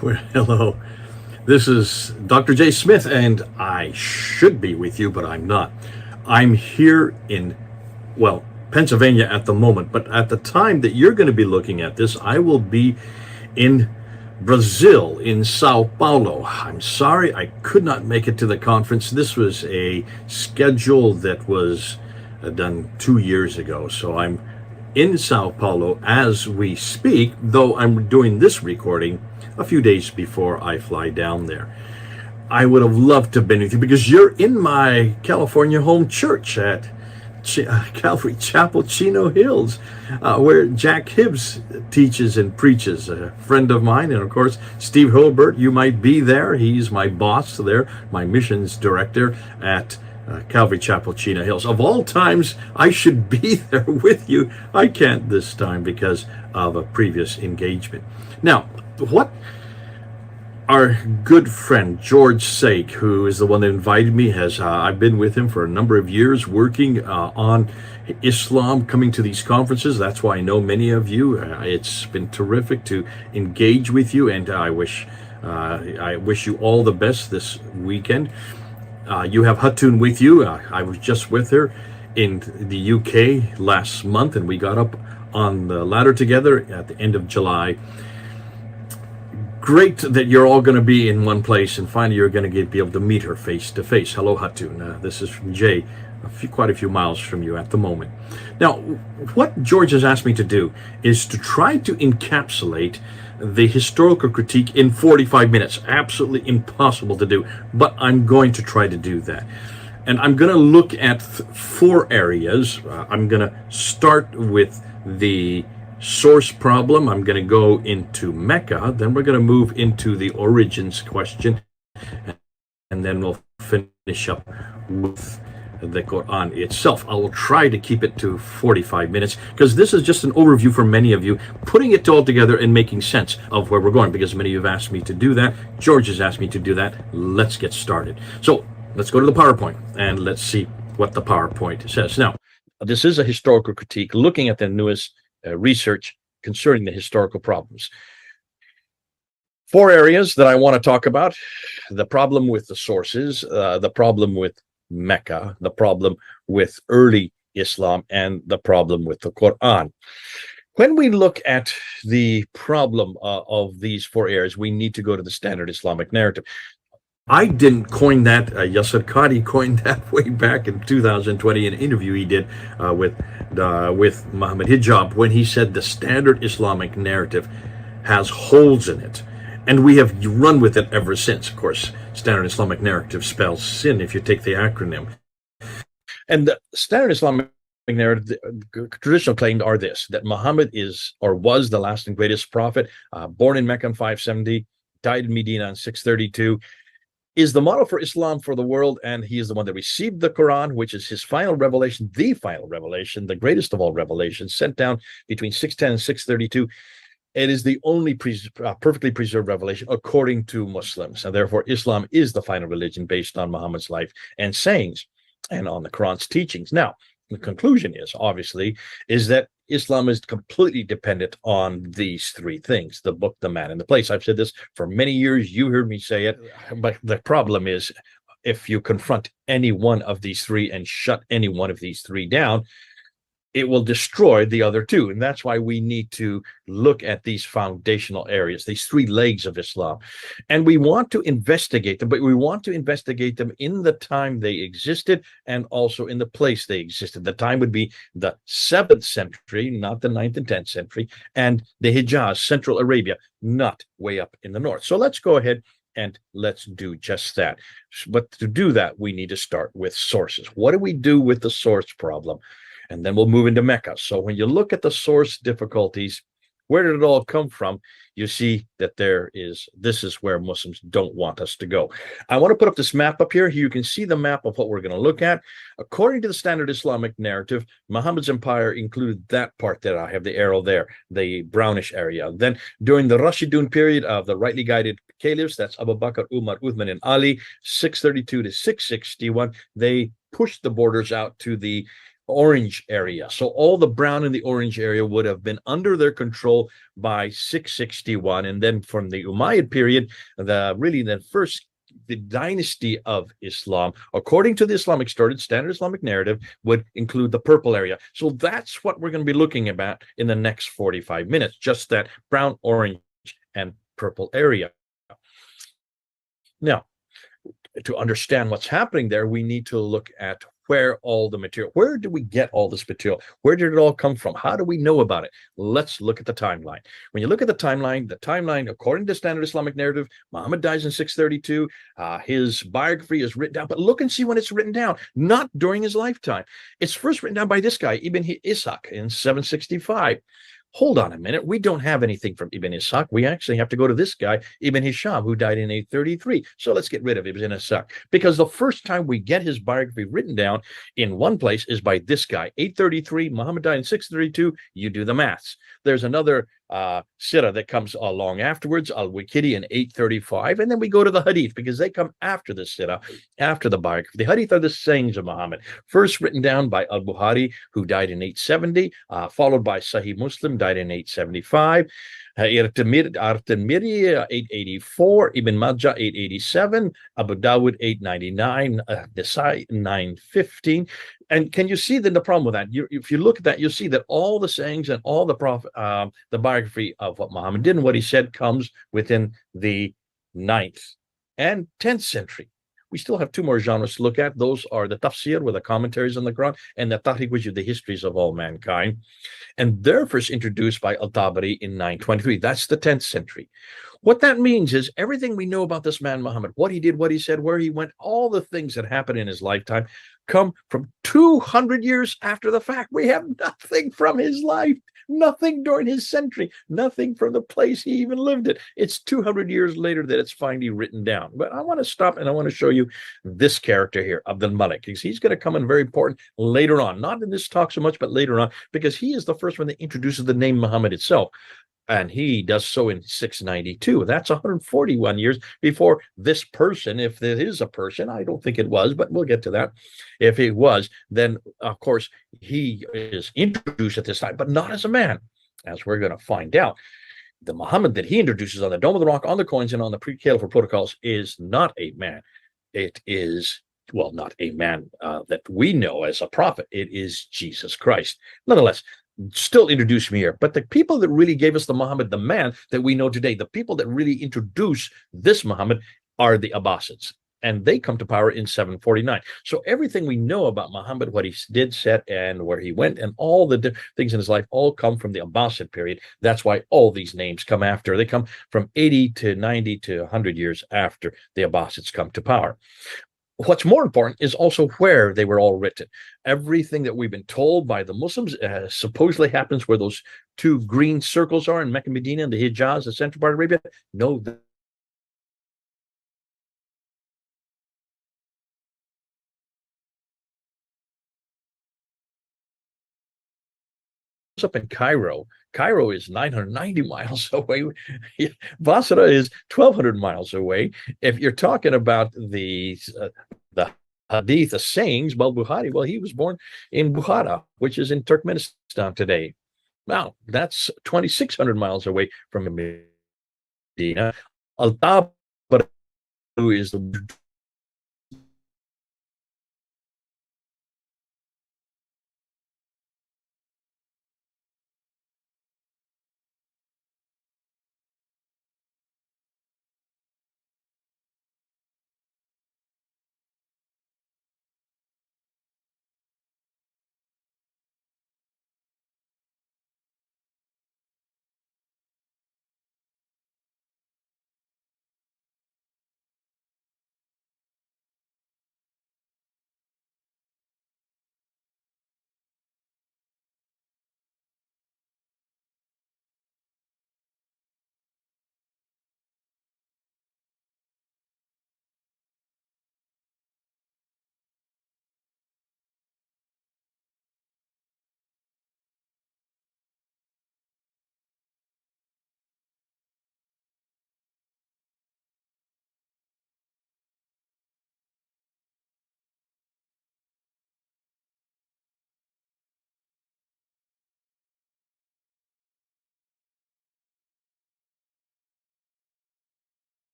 Well, hello. This is Dr. J. Smith, and I should be with you, but I'm not. I'm here in, well, Pennsylvania at the moment, but at the time that you're going to be looking at this, I will be in Brazil, in Sao Paulo. I'm sorry I could not make it to the conference. This was a schedule that was done 2 years ago, so I'm in Sao Paulo as we speak, though I'm doing this recording a few days before I fly down there. I would have loved to have been with you because you're in my California home church at Calvary Chapel, Chino Hills, where Jack Hibbs teaches and preaches, a friend of mine. And of course, Steve Hilbert, you might be there. He's my boss there, my missions director at Calvary Chapel, Chino Hills. Of all times, I should be there with you. I can't this time because of a previous engagement. Now, what our good friend George Sake, who is the one that invited me, has I've been with him for a number of years working on Islam, coming to these conferences. That's why I know many of you. It's been terrific to engage with you, and I wish you all the best this weekend. You have Hatun with you. I was just with her in the UK last month, and we got up on the ladder together at the end of July. Great that you're all going to be in one place, and finally you're going to be able to meet her face to face. Hello, Hatun. This is from Jay, quite a few miles from you at the moment. Now, what George has asked me to do is to try to encapsulate the historical critique in 45 minutes. Absolutely impossible to do, but I'm going to try to do that. And I'm going to look at four areas. I'm going to start with the source problem. I'm going to go into Mecca, then we're going to move into the origins question, and then we'll finish up with the Quran itself. I will try to keep it to 45 minutes because this is just an overview for many of you, putting it all together and making sense of where we're going, because many of you have asked me to do that. George has asked me to do that. Let's get started. So let's go to the PowerPoint and let's see what the PowerPoint says. Now, this is a historical critique looking at the newest research concerning the historical problems. Four areas that I want to talk about: the problem with the sources, the problem with Mecca, the problem with early Islam, and the problem with the Quran. When we look at the problem of these four areas, we need to go to the standard Islamic narrative. I didn't coin that. Yasser Qadi coined that way back in 2020 in an interview he did with Muhammad Hijab, when he said the standard Islamic narrative has holes in it. And we have run with it ever since. Of course, standard Islamic narrative spells sin if you take the acronym. And the standard Islamic narrative, the traditional claims are this: that Muhammad is or was the last and greatest prophet, born in Mecca in 570, died in Medina in 632, is the model for Islam for the world, and he is the one that received the Quran, which is his final revelation, the greatest of all revelations, sent down between 610 and 632. It is the only perfectly preserved revelation according to Muslims, and therefore Islam is the final religion based on Muhammad's life and sayings and on the Quran's teachings. Now, the conclusion is, obviously, is that Islam is completely dependent on these three things: the book, the man, and the place. I've said this for many years. You heard me say it. But the problem is, if you confront any one of these three and shut any one of these three down, it will destroy the other two. And that's why we need to look at these foundational areas, these three legs of Islam. And we want to investigate them, but we want to investigate them in the time they existed and also in the place they existed. The time would be the 7th century, not the 9th and 10th century, and the Hijaz, Central Arabia, not way up in the north. So let's go ahead and let's do just that. But to do that, we need to start with sources. What do we do with the source problem? And then we'll move into Mecca. So when you look at the source difficulties, where did it all come from? You see that this is where Muslims don't want us to go. I want to put up this map up here. You can see the map of what we're going to look at. According to the standard Islamic narrative, Muhammad's empire included that part that I have the arrow there, the brownish area. Then during the Rashidun period of the rightly guided caliphs, that's Abu Bakr, Umar, Uthman, and Ali, 632 to 661, they pushed the borders out to the orange area. So all the brown and the orange area would have been under their control by 661. And then from the Umayyad period, the dynasty of Islam, according to the Islamic standard Islamic narrative, would include the purple area. So that's what we're going to be looking at in the next 45 minutes, just that brown, orange, and purple area. Now, to understand what's happening there, we need to look at where do we get all this material? Where did it all come from? How do we know about it? Let's look at the timeline. When you look at the timeline, according to standard Islamic narrative, Muhammad dies in 632. His biography is written down, but look and see when it's written down, not during his lifetime. It's first written down by this guy, Ibn Ishaq, in 765. Hold on a minute. We don't have anything from Ibn Ishaq. We actually have to go to this guy, Ibn Hisham, who died in 833. So let's get rid of Ibn Ishaq, because the first time we get his biography written down in one place is by this guy, 833. Muhammad died in 632. You do the maths. There's another Sirah that comes along afterwards, Al-Waqidi in 835, and then we go to the Hadith, because they come after the Sirah, after the biography. The Hadith are the sayings of Muhammad, first written down by Al-Bukhari, who died in 870, followed by Sahih Muslim, died in 875, At-Tirmidhi 884, Ibn Majah 887, Abu Dawud 899, Nasai 915. And can you see the problem with that? If you look at that, you'll see that all the sayings and all the biography of what Muhammad did and what he said comes within the 9th and 10th century. We still have two more genres to look at. Those are the tafsir, with the commentaries on the Quran, and the tarikh, which is the histories of all mankind. And they're first introduced by Al-Tabari in 923. That's the 10th century. What that means is everything we know about this man, Muhammad, what he did, what he said, where he went, all the things that happened in his lifetime come from 200 years after the fact. We have nothing from his life, nothing during his century, nothing from the place he even lived in. It's 200 years later that it's finally written down. But I want to stop and I want to show you this character here, Abdul Malik. He's going to come in very important later on, not in this talk so much, but later on, because he is the first one that introduces the name Muhammad itself. And he does so in 692. That's 141 years before this person, if there is a person, I don't think it was, but we'll get to that. If it was, then of course he is introduced at this time, but not as a man, as we're going to find out. The Muhammad that he introduces on the Dome of the Rock, on the coins, and on the pre-Caliphate protocols is not a man. It is, well, not a man that we know as a prophet. It is Jesus Christ. Nonetheless, still introduced me here. But the people that really gave us the Muhammad, the man that we know today, the people that really introduce this Muhammad are the Abbasids. And they come to power in 749. So everything we know about Muhammad, what he did, said, and where he went, and all the things in his life all come from the Abbasid period. That's why all these names come after. They come from 80 to 90 to 100 years after the Abbasids come to power. What's more important is also where they were all written. Everything that we've been told by the Muslims supposedly happens where those two green circles are in Mecca, Medina, and the Hijaz, the central part of Arabia. No, up in Cairo. Cairo is 990 miles away. Basra is 1,200 miles away. If you're talking about the Hadith, the sayings, well, Bukhari, well, he was born in Bukhara, which is in Turkmenistan today. Now, that's 2,600 miles away from Medina. Al-Tabari is the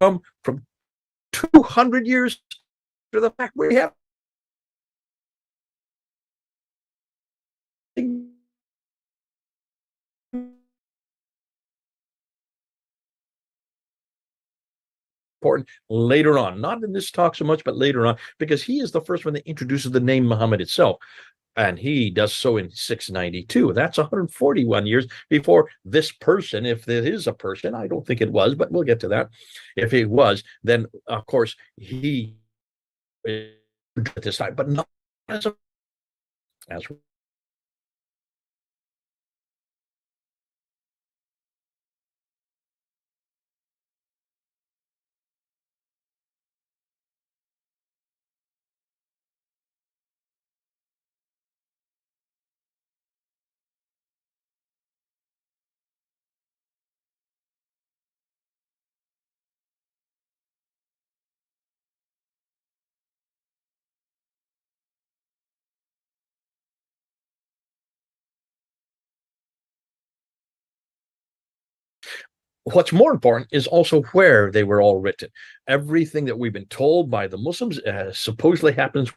come from 200 years to the fact we have important later on, not in this talk so much, but later on, because he is the first one that introduces the name Muhammad itself. And he does so in 692. That's 141 years before this person, if there is a person, I don't think it was, but we'll get to that. If it was, then of course he at this time, but not as what's more important is also where they were all written. Everything that we've been told by the Muslims supposedly happens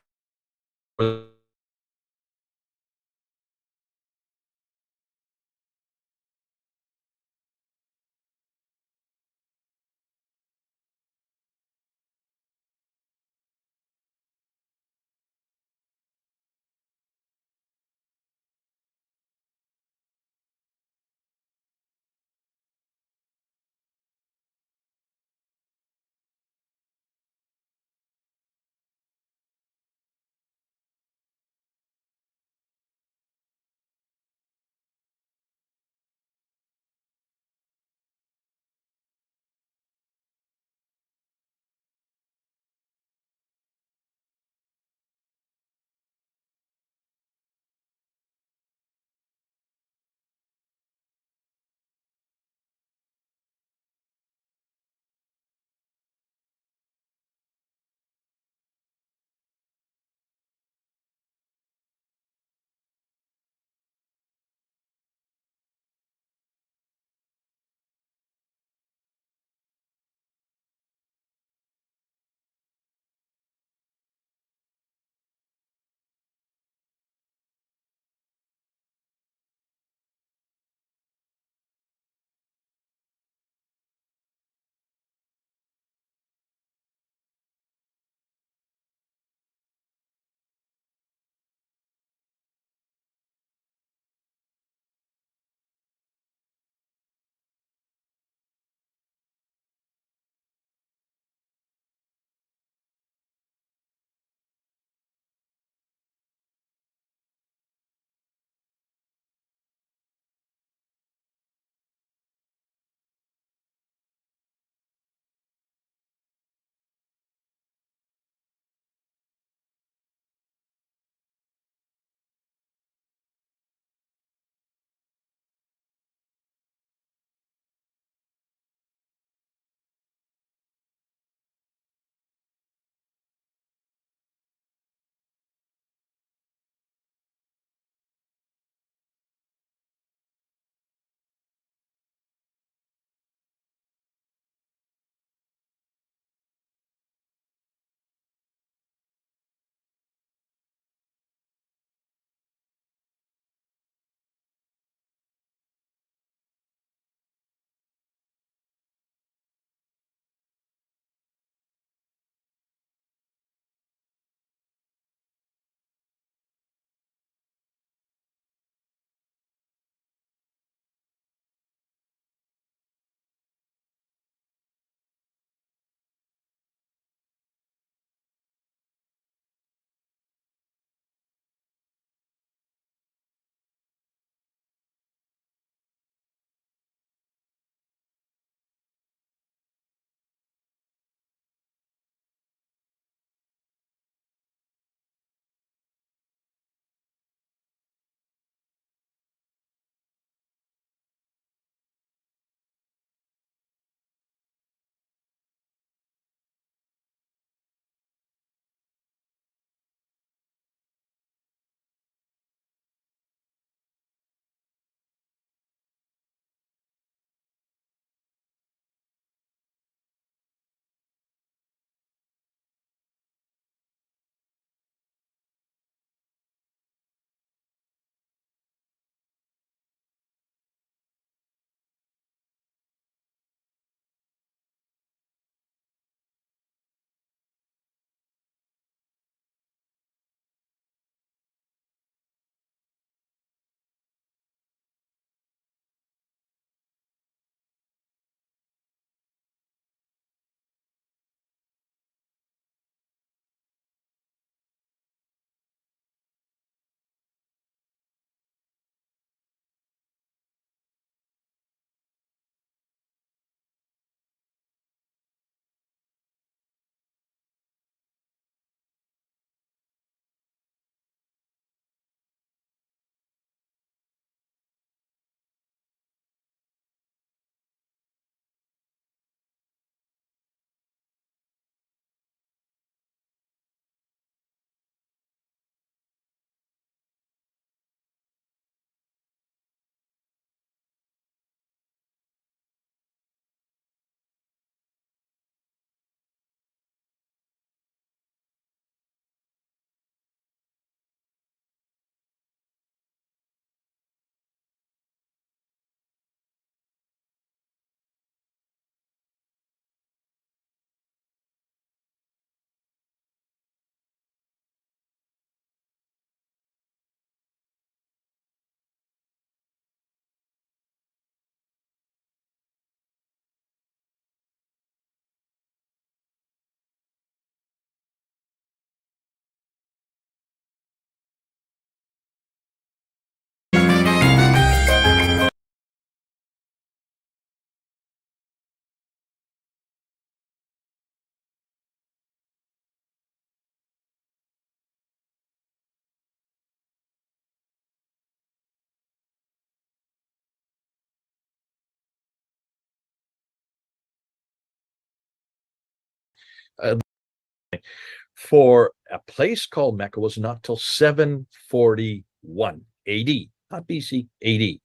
For a place called Mecca was not till 741 AD, not BC, AD.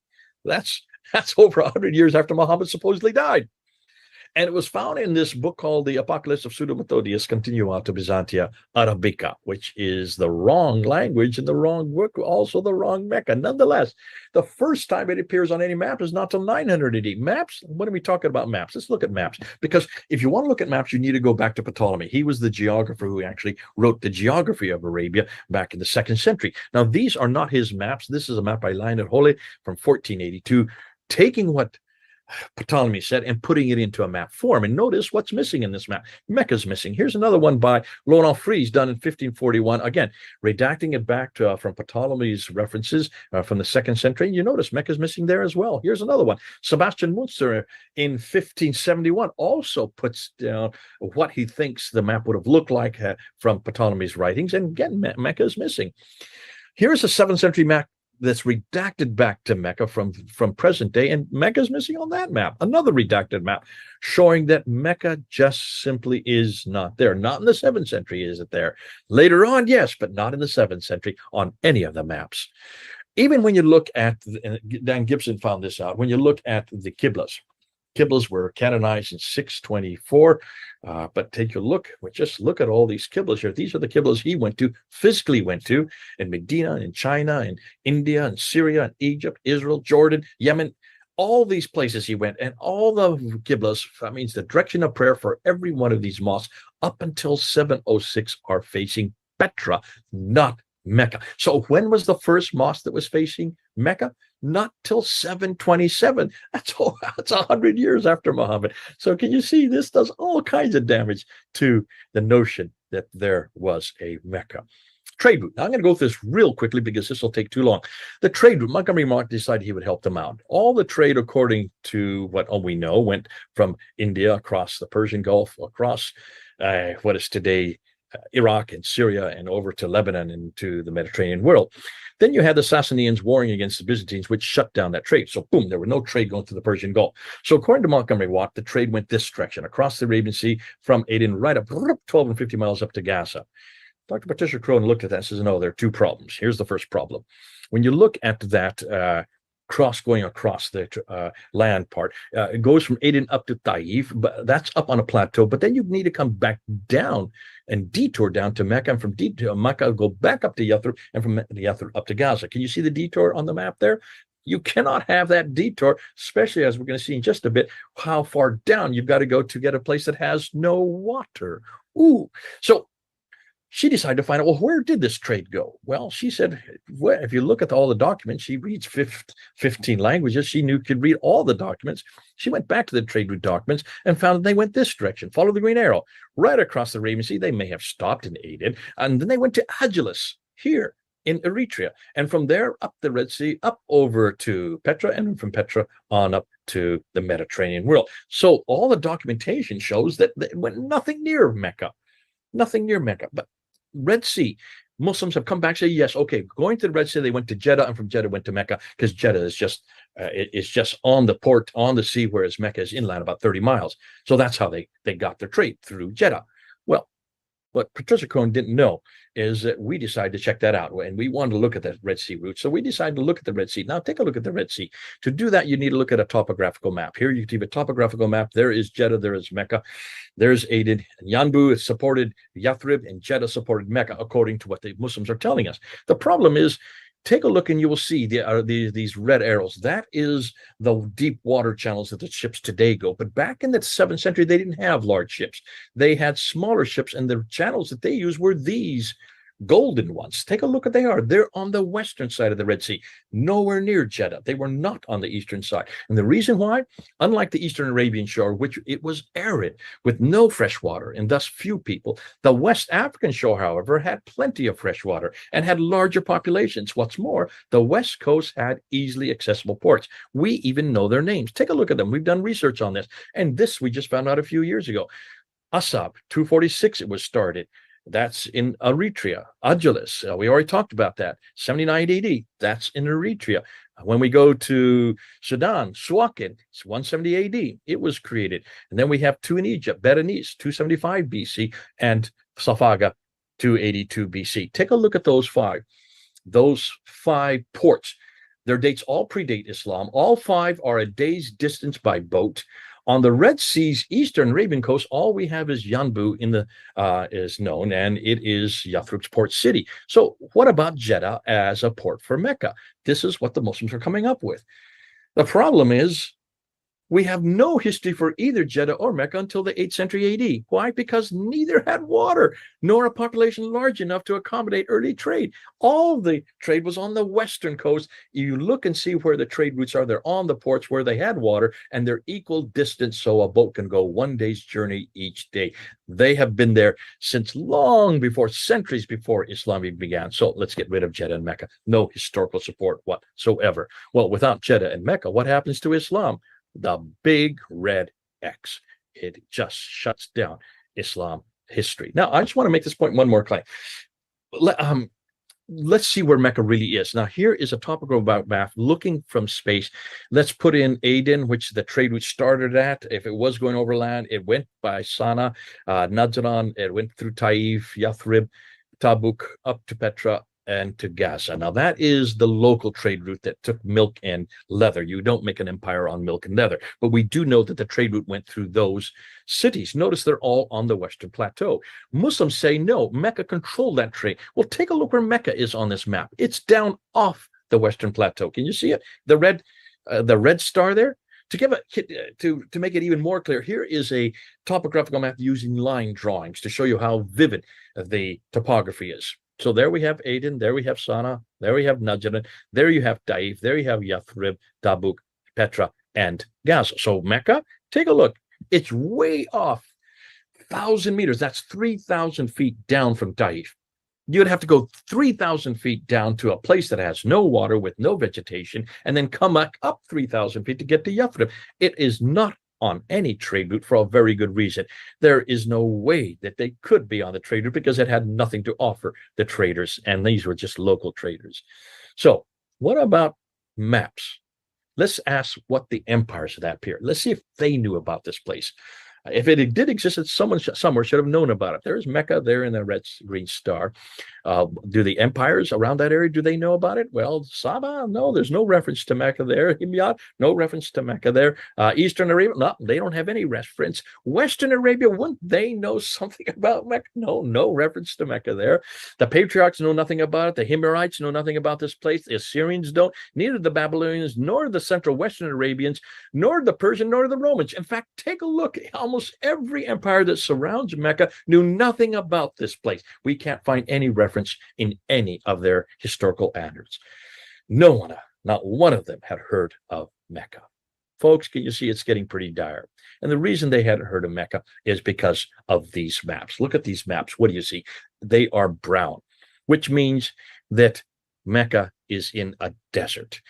That's over 100 years after Muhammad supposedly died. And it was found in this book called The Apocalypse of Pseudo-Methodius Continuata Byzantia Arabica, which is the wrong language and the wrong book, also the wrong Mecca. Nonetheless, the first time it appears on any map is not till 900 AD. Maps, what are we talking about maps? Let's look at maps. Because if you want to look at maps, you need to go back to Ptolemy. He was the geographer who actually wrote the geography of Arabia back in the 2nd century. Now, these are not his maps. This is a map by Lionel Holle from 1482, taking what Ptolemy said and putting it into a map form. And notice what's missing in this map. Mecca's missing. Here's another one by Laurent Fries done in 1541. Again, redacting it back to from Ptolemy's references from the 2nd century. You notice Mecca's missing there as well. Here's another one. Sebastian Munster in 1571 also puts down what he thinks the map would have looked like from Ptolemy's writings. And again, Mecca is missing. Here's a 7th century map that's redacted back to Mecca from present day, and Mecca's missing on that map. Another redacted map showing that Mecca just simply is not there. Not in the 7th century is it there. Later on, yes, but not in the 7th century on any of the maps. Even when you look at, Dan Gibson found this out, when you look at the Qiblas, Qiblas were canonized in 624, but take a look, just look at all these Qiblas here. These are the Qiblas he physically went to, in Medina, in China, in India, in Syria, in Egypt, Israel, Jordan, Yemen, all these places he went, and all the Qiblas, that means the direction of prayer for every one of these mosques up until 706 are facing Petra, not Mecca. So when was the first mosque that was facing Mecca? Not till 727. That's 100 years after Muhammad. So can you see this does all kinds of damage to the notion that there was a Mecca. Trade route. Now I'm going to go through this real quickly because this will take too long. The trade route, Montgomery Mark decided he would help them out. All the trade, according to what we know, went from India across the Persian Gulf, across what is today Iraq and Syria, and over to Lebanon and to the Mediterranean world. Then you had the Sassanians warring against the Byzantines, which shut down that trade. So boom, there were no trade going to the Persian Gulf. So according to Montgomery Watt, the trade went this direction, across the Arabian Sea, from Aden right up 12 and 50 miles up to Gaza. Dr. Patricia Crone looked at that and says, no, there are two problems. Here's the first problem. When you look at that going across the land part, it goes from Aden up to Taif, but that's up on a plateau. But then you need to come back down and detour down to Mecca, and from Mecca go back up to Yathrib, and from Yathrib up to Gaza. Can you see the detour on the map there? You cannot have that detour, especially as we're going to see in just a bit, how far down you've got to go to get a place that has no water. Ooh, so she decided to find out, well, where did this trade go? Well, she said, well, if you look at all the documents, she reads 15 languages. She could read all the documents. She went back to the trade route documents and found that they went this direction. Follow the green arrow right across the Arabian Sea. They may have stopped in Aden, and then they went to Agilis here in Eritrea. And from there, up the Red Sea, up over to Petra, and from Petra on up to the Mediterranean world. So all the documentation shows that they went nothing near Mecca. Nothing near Mecca. But Red Sea, Muslims have come back and say, yes, okay, going to the Red Sea, they went to Jeddah, and from Jeddah went to Mecca, because Jeddah is just on the port, on the sea, whereas Mecca is inland about 30 miles. So that's how they got their trade, through Jeddah. Well, what Patricia Crone didn't know is that we decided to check that out, and we wanted to look at that Red Sea route. So we decided to look at the Red Sea. Now take a look at the Red Sea. To do that, you need to look at a topographical map. Here you have a topographical map. There is Jeddah, there is Mecca, there's Aden. Yanbu supported Yathrib, and Jeddah supported Mecca, according to what the Muslims are telling us. The problem is, take a look and you will see these red arrows. That is the deep water channels that the ships today go. But back in the 7th century, they didn't have large ships. They had smaller ships, and the channels that they used were these golden ones. Take a look at they are. They're on the western side of the Red Sea, nowhere near Jeddah. They were not on the eastern side. And the reason why, unlike the eastern Arabian shore, which it was arid with no fresh water and thus few people, the West African shore, however, had plenty of fresh water and had larger populations. What's more, the West Coast had easily accessible ports. We even know their names. Take a look at them. We've done research on this. And this we just found out a few years ago. Asab, 246, it was started. That's in Eritrea. Adulis, we already talked about that. 79 AD, that's in Eritrea. When we go to Sudan, Suakin, it's 170 AD, it was created. And then we have two in Egypt, Berenice, 275 BC, and Safaga, 282 BC. Take a look at those five. Those five ports, their dates all predate Islam. All five are a day's distance by boat. On the Red Sea's eastern Arabian coast, all we have is Yanbu is known, and it is Yathrib's port city. So what about Jeddah as a port for Mecca? This is what the Muslims are coming up with. The problem is we have no history for either Jeddah or Mecca until the 8th century AD. Why? Because neither had water, nor a population large enough to accommodate early trade. All the trade was on the western coast. You look and see where the trade routes are. They're on the ports where they had water, and they're equal distance, so a boat can go one day's journey each day. They have been there since long before, centuries before Islam began. So let's get rid of Jeddah and Mecca. No historical support whatsoever. Well, without Jeddah and Mecca, what happens to Islam? The big red X. It just shuts down Islam history. Now, I just want to make this point one more claim. Let's see where Mecca really is. Now, here is a topical map looking from space. Let's put in Aden, which the trade route started at. If it was going overland, it went by Sana'a, Najran, it went through Taif, Yathrib, Tabuk, up to Petra, and to Gaza. Now, that is the local trade route that took milk and leather. You don't make an empire on milk and leather, but we do know that the trade route went through those cities. Notice they're all on the Western Plateau. Muslims say, no, Mecca controlled that trade. Well, take a look where Mecca is on this map. It's down off the Western Plateau. Can you see it? The red star there? To make it even more clear, here is a topographical map using line drawings to show you how vivid the topography is. So there we have Aden, there we have Sana'a, there we have Najran, there you have Taif, there you have Yathrib, Tabuk, Petra, and Gaza. So Mecca, take a look. It's way off, 1,000 meters. That's 3,000 feet down from Taif. You'd have to go 3,000 feet down to a place that has no water with no vegetation, and then come back up 3,000 feet to get to Yathrib. It is not on any trade route for a very good reason. There is no way that they could be on the trade route because it had nothing to offer the traders, and these were just local traders. So what about maps? Let's ask what the empires of that period, let's see if they knew about this place. If it did exist, someone somewhere should have known about it. There's Mecca there in the red green star. Do the empires around that area, do they know about it? Well, Saba, no, there's no reference to Mecca there. Himyat, no reference to Mecca there. Eastern Arabia, no, they don't have any reference. Western Arabia, wouldn't they know something about Mecca? No reference to Mecca there. The patriarchs know nothing about it. The Himyarites know nothing about this place. The Assyrians don't. Neither the Babylonians, nor the Central Western Arabians, nor the Persian, nor the Romans. In fact, take a look. Almost every empire that surrounds Mecca knew nothing about this place. We can't find any reference in any of their historical annals. No one, not one of them, had heard of Mecca. Folks, can you see it's getting pretty dire? And the reason they hadn't heard of Mecca is because of these maps. Look at these maps. What do you see? They are brown, which means that Mecca is in a desert.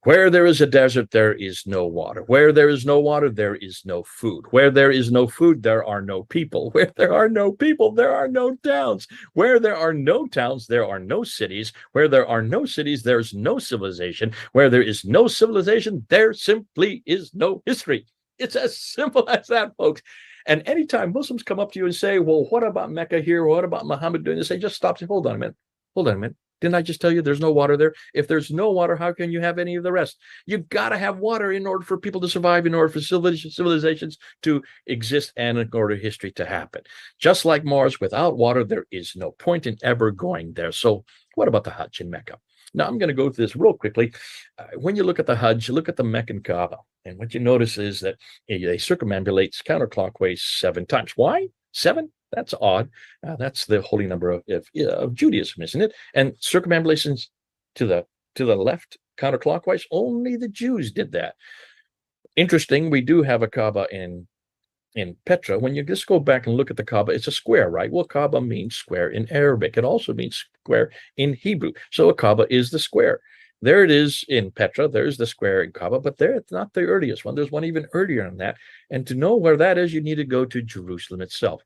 Where there is a desert, there is no water. Where there is no water, there is no food. Where there is no food, there are no people. Where there are no people, there are no towns. Where there are no towns, there are no cities. Where there are no cities, there's no civilization. Where there is no civilization, there simply is no history. It's as simple as that, folks. And anytime Muslims come up to you and say, well, what about Mecca here? What about Muhammad doing this? They just stop and say, hold on a minute. Hold on a minute. Didn't I just tell you there's no water there? If there's no water, how can you have any of the rest? You've got to have water in order for people to survive, in order for civilizations to exist, and in order for history to happen. Just like Mars, without water, there is no point in ever going there. So what about the Hajj in Mecca? Now, I'm going to go through this real quickly. When you look at the Hajj, you look at the Meccan Kaaba, and what you notice is that they circumambulate counterclockwise 7 times. Why? 7? That's odd. That's the holy number of Judaism, isn't it? And circumambulations to the left, counterclockwise, only the Jews did that. Interesting, we do have a Kaaba in Petra. When you just go back and look at the Kaaba, it's a square, right? Well, Kaaba means square in Arabic. It also means square in Hebrew. So a Kaaba is the square. There it is in Petra. There's the square in Kaaba, but there it's not the earliest one. There's one even earlier than that. And to know where that is, you need to go to Jerusalem itself.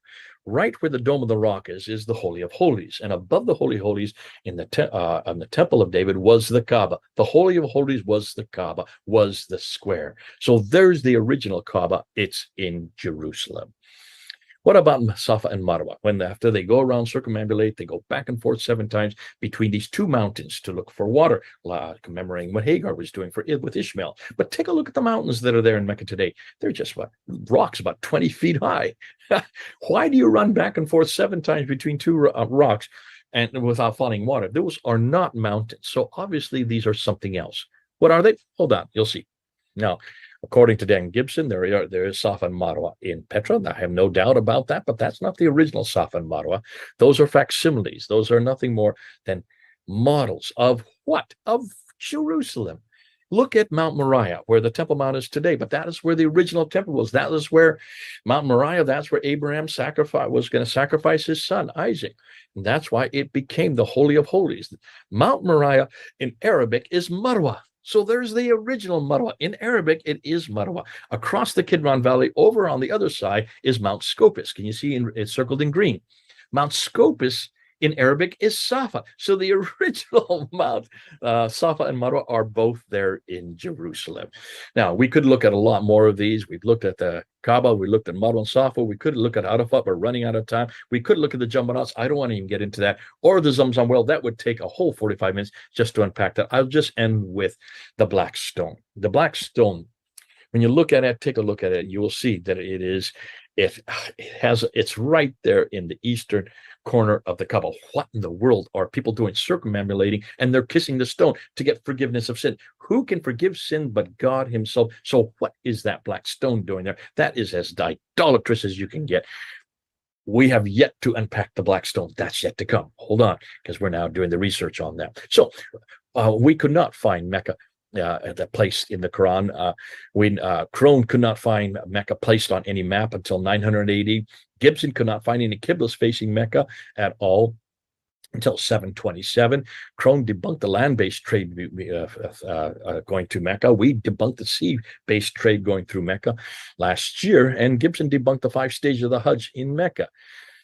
Right where the Dome of the Rock is the Holy of Holies. And above the Holy of Holies on the Temple of David was the Kaaba. The Holy of Holies was the Kaaba, was the square. So there's the original Kaaba. It's in Jerusalem. What about Safa and Marwa? When after they go around, circumambulate, they go back and forth 7 times between these 2 mountains to look for water, commemorating what Hagar was doing with Ishmael. But take a look at the mountains that are there in Mecca today. They're just rocks about 20 feet high. Why do you run back and forth 7 times between 2 rocks and without finding water? Those are not mountains. So obviously these are something else. What are they? Hold on, you'll see. Now, according to Dan Gibson, there is Safa and Marwa in Petra. I have no doubt about that, but that's not the original Safa and Marwa. Those are facsimiles. Those are nothing more than models of what? Of Jerusalem. Look at Mount Moriah, where the Temple Mount is today, but that is where the original temple was. That is where Mount Moriah, that's where Abraham was going to sacrifice his son, Isaac. And that's why it became the Holy of Holies. Mount Moriah in Arabic is Marwa. So there's the original Marwa. In Arabic, it is Marwa. Across the Kidron Valley, over on the other side, is Mount Scopus. Can you see it's circled in green? Mount Scopus in Arabic is Safa. So the original Mount Safa and Marwa are both there in Jerusalem. Now, we could look at a lot more of these. We've looked at the Kaaba. We looked at Marwa and Safa. We could look at Arafat. We're running out of time. We could look at the Jumbanats. I don't want to even get into that. Or the Zamzam well. That would take a whole 45 minutes just to unpack that. I'll just end with the Black Stone. The Black Stone, when you look at it, take a look at it, you will see that it's right there in the eastern corner of the Kaaba. What in the world are people doing? Circumambulating, and they're kissing the stone to get forgiveness of sin. Who can forgive sin but God himself? So what is that black stone doing there? That is as idolatrous as you can get. We have yet to unpack the black stone. That's yet to come. Hold on, because we're now doing the research on that. So we could not find Mecca at that place in the Quran. Crone could not find Mecca placed on any map until 900 AD. Gibson could not find any Qiblas facing Mecca at all until 727. Crone debunked the land-based trade going to Mecca. We debunked the sea-based trade going through Mecca last year, and Gibson debunked the 5 stages of the Hajj in Mecca.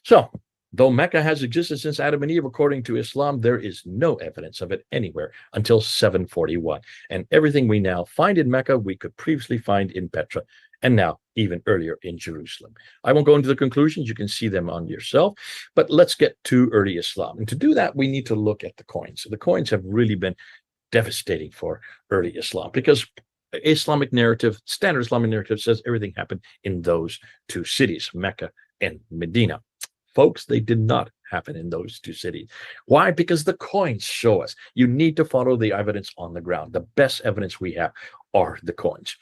So, though Mecca has existed since Adam and Eve, according to Islam, there is no evidence of it anywhere until 741. And everything we now find in Mecca, we could previously find in Petra, and now even earlier in Jerusalem. I won't go into the conclusions. You can see them on yourself. But let's get to early Islam. And to do that, we need to look at the coins. So the coins have really been devastating for early Islam because Islamic narrative, standard Islamic narrative says everything happened in those 2 cities, Mecca and Medina. Folks, they did not happen in those 2 cities. Why? Because the coins show us. You need to follow the evidence on the ground. The best evidence we have are the coins.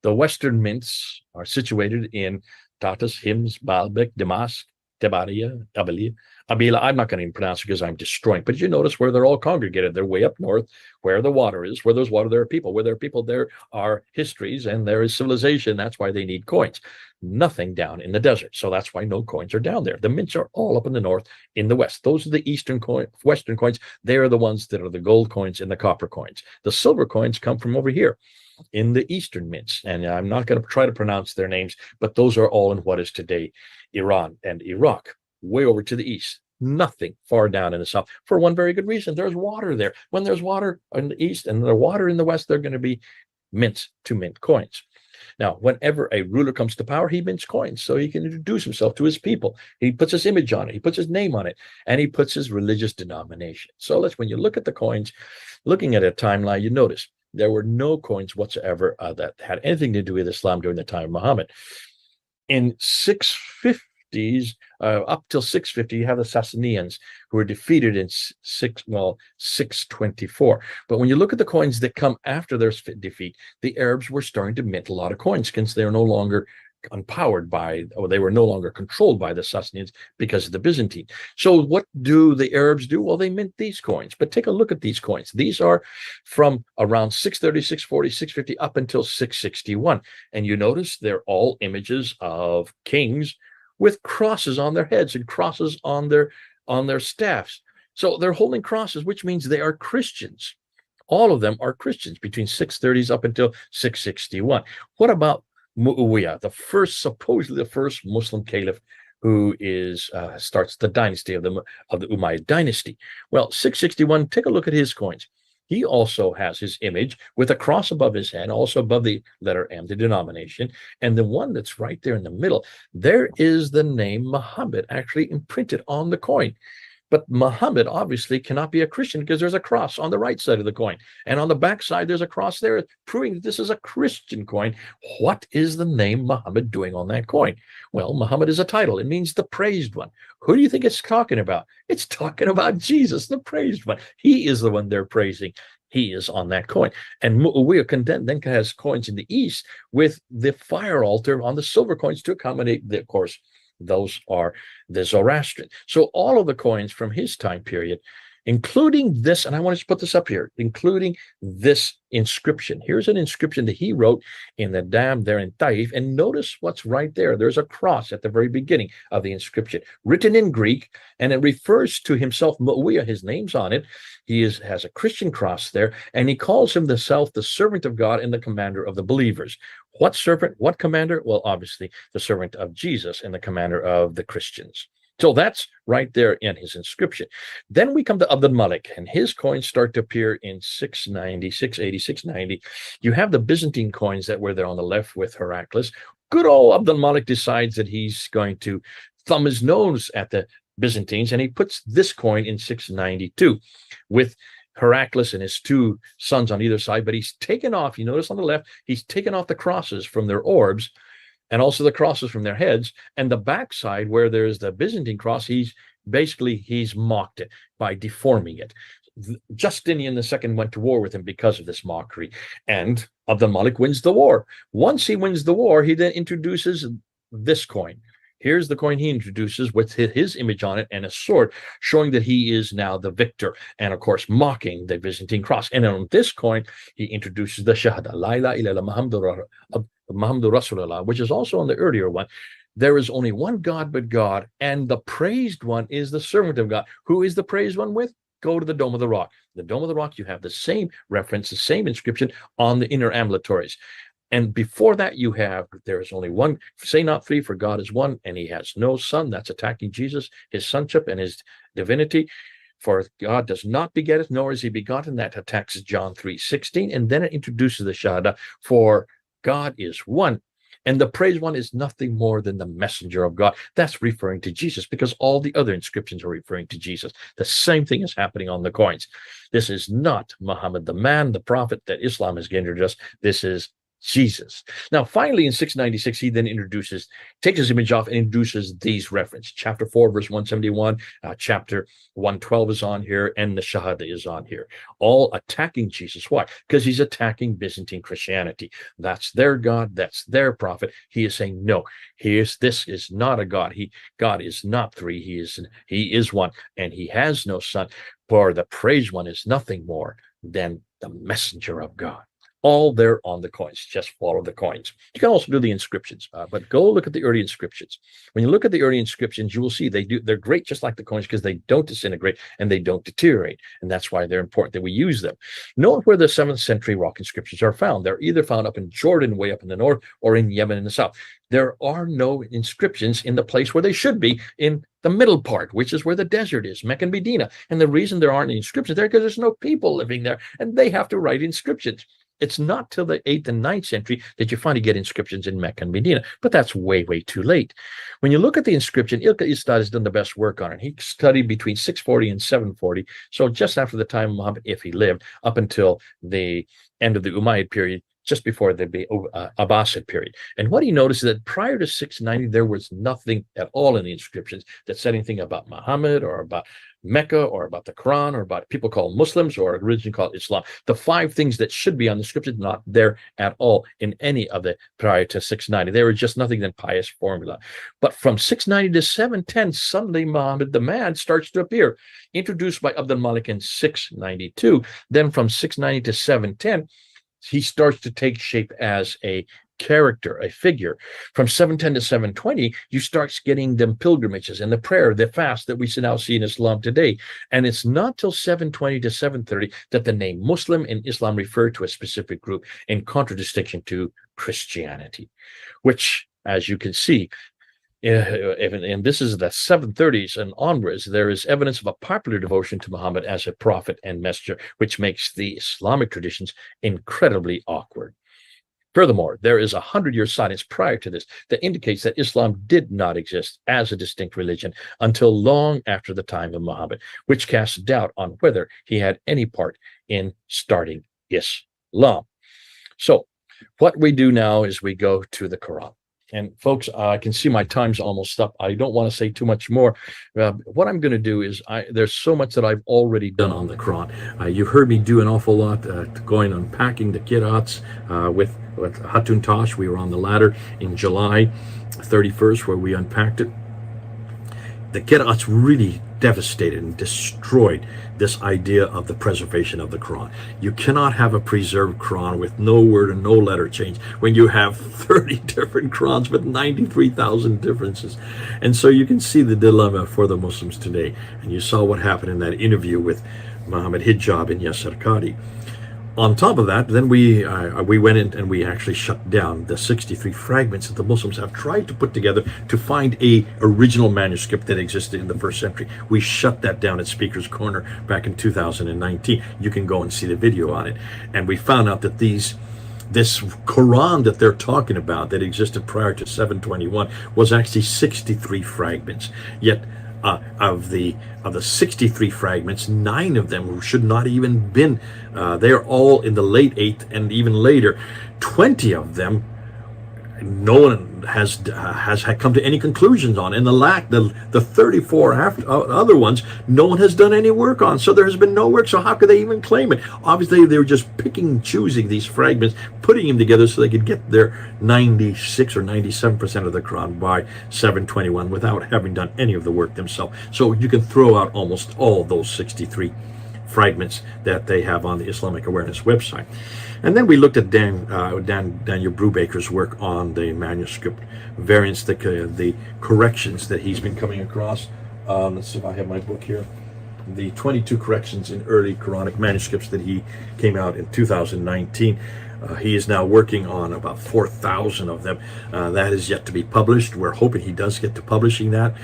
The Western mints are situated in Tatas, Hims, Baalbek, Damascus, Tebaria, Abila. I'm not going to even pronounce it because I'm destroying. But you notice where they're all congregated. They're way up north, where the water is. Where there's water, there are people. Where there are people, there are histories, and there is civilization. That's why they need coins. Nothing down in the desert. So that's why no coins are down there. The mints are all up in the north, in the west. Those are the Western coins. They are the ones that are the gold coins and the copper coins. The silver coins come from over here in the eastern mints. And I'm not going to try to pronounce their names, but those are all in what is today Iran and Iraq, way over to the east. Nothing far down in the south, for one very good reason. There's water there. When there's water in the east and there's water in the west, they're going to be mints to mint coins. Now, whenever a ruler comes to power, he mints coins so he can introduce himself to his people. He puts his image on it, he puts his name on it, and he puts his religious denomination. So when you look at the coins, looking at a timeline, you notice there were no coins whatsoever that had anything to do with Islam during the time of Muhammad. In 650s, up till 650, you have the Sassanians who were defeated in 624. But when you look at the coins that come after their defeat, the Arabs were starting to mint a lot of coins since they are no longer empowered by, or they were no longer controlled by the Sassanians because of the Byzantine. So what do the Arabs do? Well, they mint these coins. But take a look at these coins. These are from around 630, 640, 650 up until 661. And you notice they're all images of kings with crosses on their heads and crosses on their staffs. So they're holding crosses, which means they are Christians. All of them are Christians between 630s up until 661. What about Muawiyah, supposedly the first Muslim caliph who is starts the dynasty of the Umayyad dynasty. Well, 661, take a look at his coins. He also has his image with a cross above his head, also above the letter M, the denomination. And the one that's right there in the middle, there is the name Muhammad actually imprinted on the coin. But Muhammad obviously cannot be a Christian because there's a cross on the right side of the coin. And on the back side, there's a cross there, proving that this is a Christian coin. What is the name Muhammad doing on that coin? Well, Muhammad is a title. It means the praised one. Who do you think it's talking about? It's talking about Jesus, the praised one. He is the one they're praising. He is on that coin. And Muawiyah then has coins in the east with the fire altar on the silver coins to accommodate, of course, those are the Zoroastrian. So all of the coins from his time period, including this, and I want to put this up here, including this inscription. Here's an inscription that he wrote in the dam there in Taif, and notice what's right there. There's a cross at the very beginning of the inscription, written in Greek, and it refers to himself, Muawiyah, his name's on it. He has a Christian cross there, and he calls himself the servant of God and the commander of the believers. What servant? What commander? Well, obviously, the servant of Jesus and the commander of the Christians. So that's right there in his inscription. Then we come to Abd al-Malik, and his coins start to appear in 690, 680, 690. You have the Byzantine coins that were there on the left with Heraclius. Good old Abd al-Malik decides that he's going to thumb his nose at the Byzantines, and he puts this coin in 692 with Heraclius and his two sons on either side, but he's taken off, you notice on the left, he's taken off the crosses from their orbs and also the crosses from their heads, and the backside where there's the Byzantine cross, he's mocked it by deforming it. Justinian II went to war with him because of this mockery, and Abd al-Malik wins the war. Once he wins the war, he then introduces this coin. Here's the coin he introduces with his image on it and a sword, showing that he is now the victor, and of course mocking the Byzantine cross. And on this coin, he introduces the Shahada, La ilaha illallah Muhammadur Rasulullah, which is also on the earlier one. There is only one God but God, and the praised one is the servant of God. Who is the praised one with? Go to the Dome of the Rock. The Dome of the Rock, you have the same reference, the same inscription on the inner ambulatories. And before that, you have, there is only one, say not three, for God is one, and he has no son. That's attacking Jesus, his sonship and his divinity. For God does not beget us, nor is he begotten. That attacks John 3:16. And then it introduces the Shahada, for God is one. And the praised one is nothing more than the messenger of God. That's referring to Jesus, because all the other inscriptions are referring to Jesus. The same thing is happening on the coins. This is not Muhammad, the man, the prophet that Islam has introduced. This is Jesus. Now, finally, in 696, he then takes his image off and introduces these references. Chapter 4, verse 171, chapter 112 is on here, and the Shahada is on here, all attacking Jesus. Why? Because he's attacking Byzantine Christianity. That's their God, that's their prophet. He is saying, no, this is not a God. God is not three, he is one, and he has no son, for the praised one is nothing more than the messenger of God. All there on the coins. Just follow the coins. You can also do the inscriptions, but go look at the early inscriptions. When you look at the early inscriptions, you will see they're great just like the coins because they don't disintegrate and they don't deteriorate, and that's why they're important that we use them. Note where the 7th century rock inscriptions are found. They're either found up in Jordan, way up in the north, or in Yemen in the south. There are no inscriptions in the place where they should be, in the middle part, which is where the desert is, Mecca and Medina. And the reason there aren't inscriptions there is because there's no people living there, and they have to write inscriptions. It's not till the 8th and 9th century that you finally get inscriptions in Mecca and Medina, but that's way, way too late. When you look at the inscription, Ilka Istad has done the best work on it. He studied between 640 and 740, so just after the time of Muhammad, if he lived, up until the end of the Umayyad period, just before the Abbasid period. And what he noticed is that prior to 690, there was nothing at all in the inscriptions that said anything about Muhammad or about Mecca or about the Quran or about people called Muslims or a religion called Islam. The 5 things that should be on the scripture, not there at all in any of the prior to 690. They were just nothing than pious formula. But from 690 to 710, suddenly Muhammad the man starts to appear, introduced by Abd al-Malik in 692. Then from 690 to 710, he starts to take shape as a character, a figure. From 710 to 720, you start getting them pilgrimages and the prayer, the fast that we now see in Islam today. And it's not till 720 to 730 that the name Muslim in Islam refer to a specific group, in contradistinction to Christianity, which, as you can see, and this is the 730s and onwards, there is evidence of a popular devotion to Muhammad as a prophet and messenger, which makes the Islamic traditions incredibly awkward. Furthermore, there is 100-year silence prior to this that indicates that Islam did not exist as a distinct religion until long after the time of Muhammad, which casts doubt on whether he had any part in starting Islam. So what we do now is we go to the Quran. And folks, I can see my time's almost up. I don't want to say too much more. What I'm going to do is, there's so much that I've already done on the Quran. You've heard me do an awful lot, going unpacking the qira'ats with Hatun Tash. We were on the ladder in July 31st where we unpacked it. The qira'ats really devastated and destroyed this idea of the preservation of the Quran. You cannot have a preserved Quran with no word and no letter change when you have 30 different Qurans with 93,000 differences. And so you can see the dilemma for the Muslims today. And you saw what happened in that interview with Muhammad Hijab and Yasser Qadi. On top of that, then we went in and we actually shut down the 63 fragments that the Muslims have tried to put together to find a original manuscript that existed in the first century. We shut that down at Speaker's Corner back in 2019. You can go and see the video on it. And we found out that this Quran that they're talking about that existed prior to 721 was actually 63 fragments. Yet of the 63 fragments, 9 of them should not even been. They are all in the late 8th and even later. 20 of them, no one has come to any conclusions on. And the 34 other ones, no one has done any work on. So there has been no work. So how could they even claim it? Obviously, they were just picking and choosing these fragments, putting them together so they could get their 96 or 97% of the Quran by 721 without having done any of the work themselves. So you can throw out almost all those 63 fragments that they have on the Islamic Awareness website. And then we looked at Daniel Brubaker's work on the Manuscript Variance, the corrections that he's been coming across. Let's see if I have my book here. The 22 corrections in early Quranic manuscripts that he came out in 2019. He is now working on about 4,000 of them. That is yet to be published. We're hoping he does get to publishing that.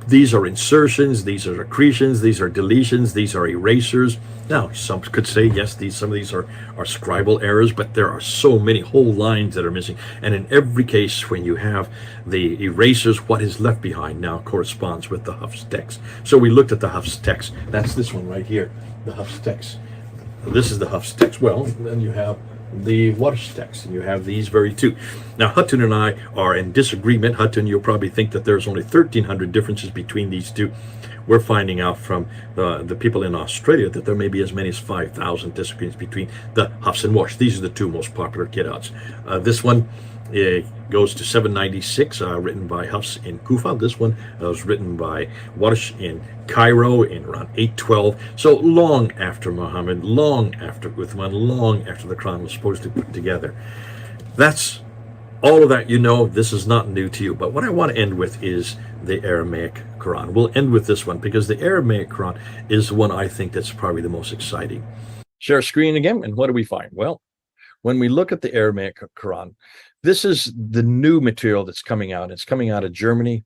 These are insertions, these are accretions, these are deletions, these are erasers. Now, some could say, yes, some of these are scribal errors, but there are so many whole lines that are missing. And in every case, when you have the erasers, what is left behind now corresponds with the Hafs text. So we looked at the Hafs text. That's this one right here, the Hafs text. This is the Hafs text. Well, then you have the Warsh text, and you have these very two. Now, Hatun and I are in disagreement. Hatun, you'll probably think that there's only 1,300 differences between these two. We're finding out from the people in Australia that there may be as many as 5,000 disagreements between the Hafs and Warsh. These are the two most popular qira'ats. This one goes to 796, written by Hafs in Kufa. This one was written by Warsh in Cairo in around 812. So long after Muhammad, long after Uthman, long after the Quran was supposed to be put together. That's all of that, you know. This is not new to you. But what I want to end with is the Aramaic Quran. We'll end with this one because the Aramaic Quran is the one I think that's probably the most exciting. Share screen again, and what do we find? Well, when we look at the Aramaic Quran, this is the new material that's coming out. It's coming out of Germany.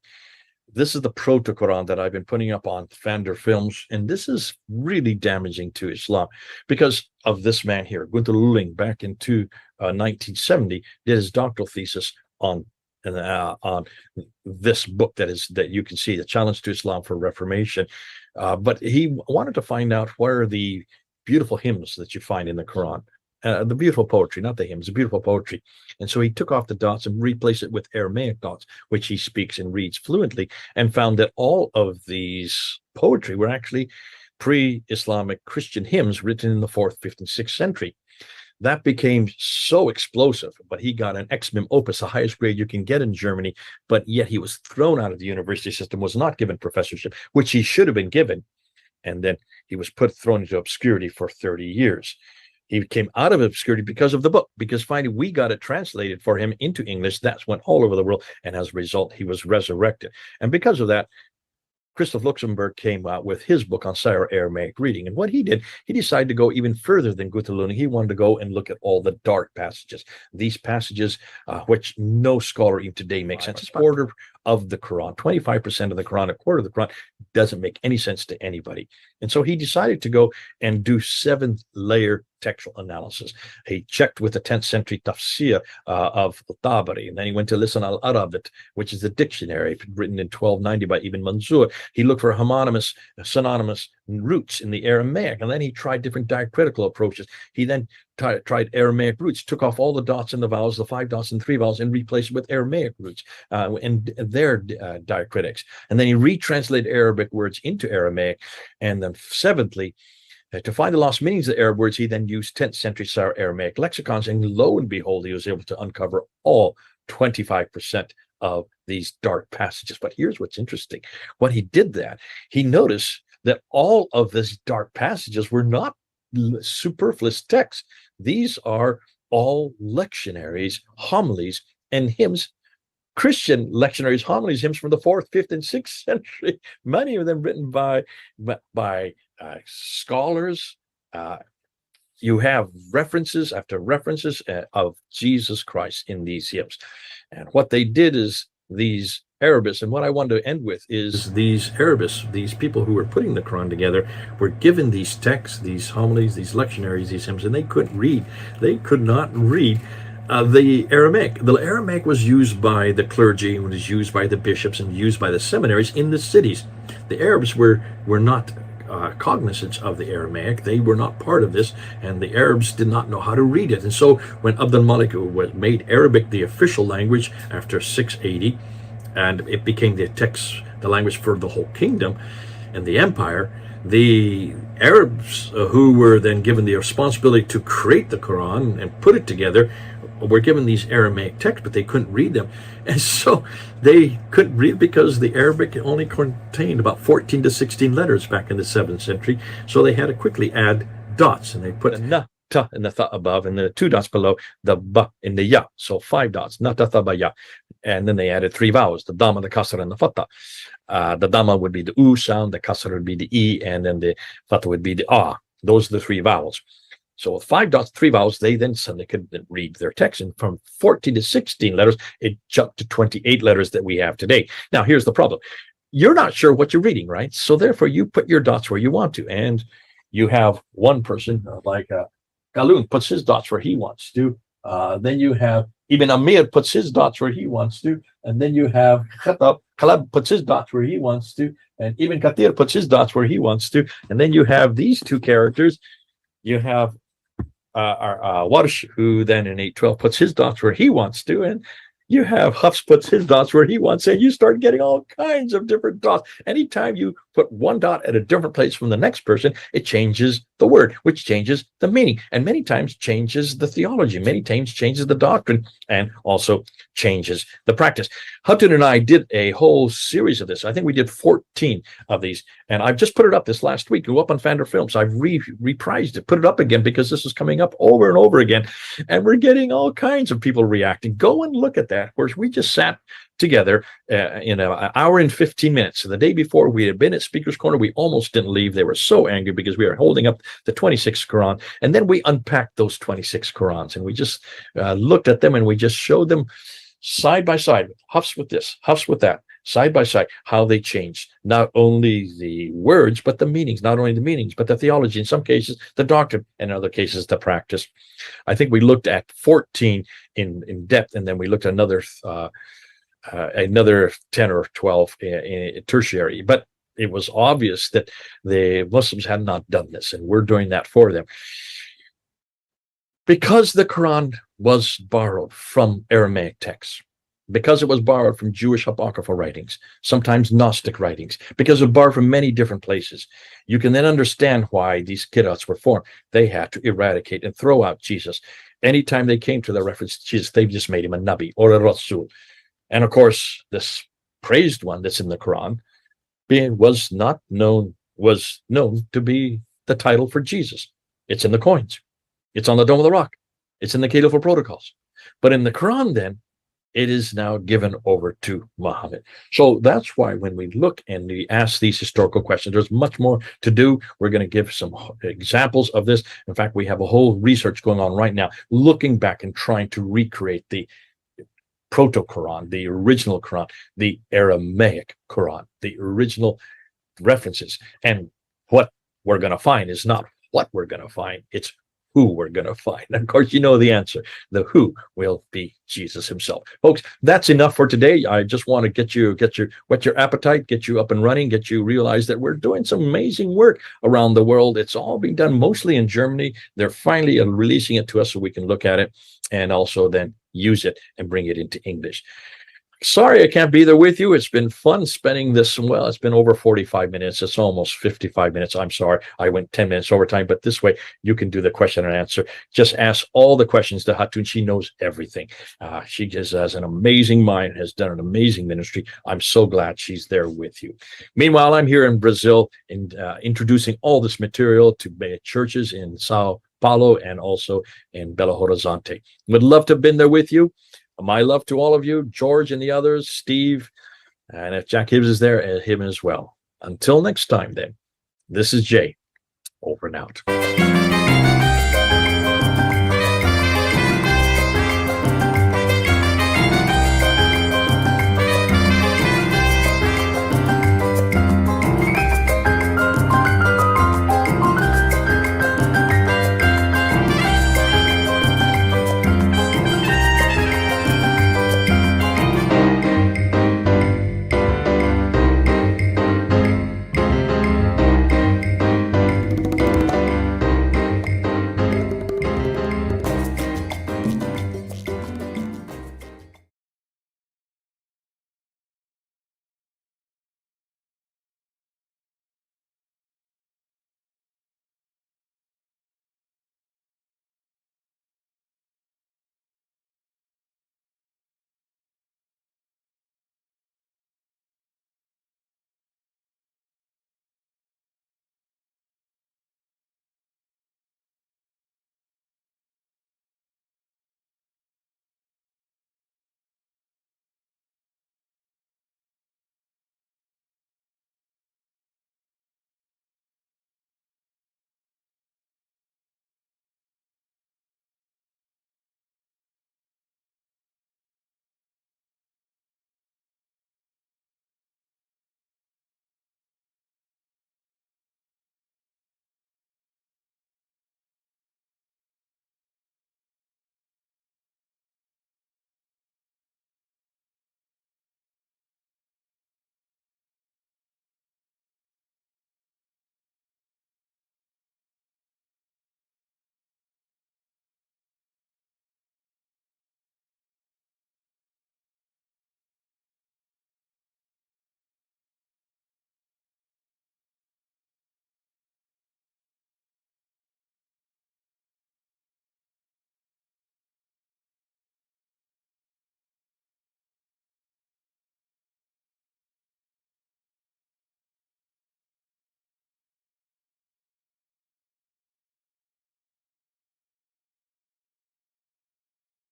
This is the Proto-Quran that I've been putting up on Fander Films, and this is really damaging to Islam because of this man here, Gunther Luling, back in 1970, did his doctoral thesis on this book that you can see, The Challenge to Islam for Reformation. But he wanted to find out where are the beautiful hymns that you find in the Quran. The beautiful poetry, not the hymns, the beautiful poetry. And so he took off the dots and replaced it with Aramaic dots, which he speaks and reads fluently, and found that all of these poetry were actually pre-Islamic Christian hymns written in the 4th, 5th, and 6th century. That became so explosive, but he got an ex mim opus, the highest grade you can get in Germany, but yet he was thrown out of the university system, was not given professorship, which he should have been given. And then he was thrown into obscurity for 30 years. He came out of obscurity because of the book, because finally we got it translated for him into English. That's went all over the world. And as a result, he was resurrected. And because of that, Christoph Luxemburg came out with his book on Syro-Aramaic reading. And what he did, he decided to go even further than Gunther Luning. He wanted to go and look at all the dark passages, these passages which no scholar even today makes sense. It's border of the Quran, 25% of the Quran, a quarter of the Quran, doesn't make any sense to anybody. And so he decided to go and do 7-layer textual analysis. He checked with the 10th century tafsir of Tabari, and then he went to Lisan al-Arabit, which is the dictionary written in 1290 by Ibn Manzur. He looked for synonymous roots in the Aramaic, and then he tried different diacritical approaches. He then tried Aramaic roots, took off all the dots and the vowels, the 5 dots and 3 vowels, and replaced it with Aramaic roots and their diacritics. And then he retranslated Arabic words into Aramaic. And then seventhly, to find the lost meanings of the Arab words, he then used 10th century Syro-Aramaic lexicons, and lo and behold, he was able to uncover all 25% of these dark passages. But here's what's interesting. When he did that, he noticed that all of these dark passages were not superfluous texts. These are all lectionaries, homilies, and hymns, Christian lectionaries, homilies, hymns from the 4th, 5th, and 6th century, many of them written by scholars. You have references after references of Jesus Christ in these hymns. And what they did is these Arabists, and what I wanted to end with is these Arabists, these people who were putting the Quran together, were given these texts, these homilies, these lectionaries, these hymns, and they couldn't read. They could not read the Aramaic. The Aramaic was used by the clergy, and was used by the bishops, and used by the seminaries in the cities. The Arabs were not cognizant of the Aramaic. They were not part of this, and the Arabs did not know how to read it. And so when Abd al-Malik made Arabic the official language after 680, and it became the language for the whole kingdom and the empire, the Arabs who were then given the responsibility to create the Quran and put it together were given these Aramaic texts, but they couldn't read them. And so they couldn't read because the Arabic only contained about 14 to 16 letters back in the 7th century. So they had to quickly add dots, and they put a na, ta in the tha above, and the 2 dots below, the ba in the ya. So 5 dots, na, ta, tha, ba, ya. And then they added 3 vowels, the dhamma, the kasra, and the fatha. The dhamma would be the u sound, the kasra would be the e, and then the fatha would be the ah. Those are the 3 vowels. So with 5 dots, 3 vowels, they then suddenly could read their text. And from 14 to 16 letters, it jumped to 28 letters that we have today. Now, here's the problem. You're not sure what you're reading, right? So therefore, you put your dots where you want to. And you have one person, like Galun, puts his dots where he wants to. Then you have Ibn Amir puts his dots where he wants to. And then you have Khalab puts his dots where he wants to. And Ibn Kathir puts his dots where he wants to. And then you have these 2 characters. You have Warsh, who then in 812 puts his dots where he wants to, and you have Hafs puts his dots where he wants, and you start getting all kinds of different dots. Anytime you put one dot at a different place from the next person, it changes the word, which changes the meaning, and many times changes the theology, many times changes the doctrine, and also changes the practice. Hutton and I did a whole series of this. I think we did 14 of these, and I've just put it up this last week. Go up on Fander Films. I've reprised it, put it up again, because this is coming up over and over again, and we're getting all kinds of people reacting. Go and look at that. Of course, we just sat together in an hour and 15 minutes. So the day before, we had been at Speaker's Corner. We almost didn't leave. They were so angry because we were holding up the 26th Quran. And then we unpacked those 26 Qurans, and we just looked at them, and we just showed them side by side, Hafs with this, Hafs with that, side by side, how they changed not only the words, but the meanings, not only the meanings, but the theology, in some cases, the doctrine, and in other cases, the practice. I think we looked at 14 in depth, and then we looked at another 10 or 12 in tertiary. But it was obvious that the Muslims had not done this, and we're doing that for them. Because the Quran was borrowed from Aramaic texts, because it was borrowed from Jewish apocryphal writings, sometimes Gnostic writings, because it was borrowed from many different places, you can then understand why these qira'ats were formed. They had to eradicate and throw out Jesus. Anytime they came to the reference to Jesus, they just made him a Nabi or a Rasul. And of course, this praised one that's in the Quran was known to be the title for Jesus. It's in the coins. It's on the Dome of the Rock. It's in the Caliph protocols. But in the Quran, then, it is now given over to Muhammad. So that's why when we look and we ask these historical questions, there's much more to do. We're going to give some examples of this. In fact, we have a whole research going on right now, looking back and trying to recreate the Proto-Quran, the original Quran, the Aramaic Quran, the original references. And what we're going to find is not what we're going to find, it's who we're going to find. And of course, you know the answer. The who will be Jesus himself. Folks, that's enough for today. I just want to whet your appetite, get you up and running, get you realize that we're doing some amazing work around the world. It's all being done mostly in Germany. They're finally releasing it to us so we can look at it and also then use it and bring it into English. Sorry I can't be there with you. It's been fun spending this. Well, it's been over 45 minutes. It's almost 55 minutes. I'm sorry. I went 10 minutes over time, but this way you can do the question and answer. Just ask all the questions to Hatun. She knows everything. She just has an amazing mind, has done an amazing ministry. I'm so glad she's there with you. Meanwhile, I'm here in Brazil and introducing all this material to churches in Sao Paulo and also in Belo Horizonte. Would love to have been there with you. My love to all of you, George and the others, Steve, and if Jack Hibbs is there, him as well. Until next time, then, this is Jay, over and out.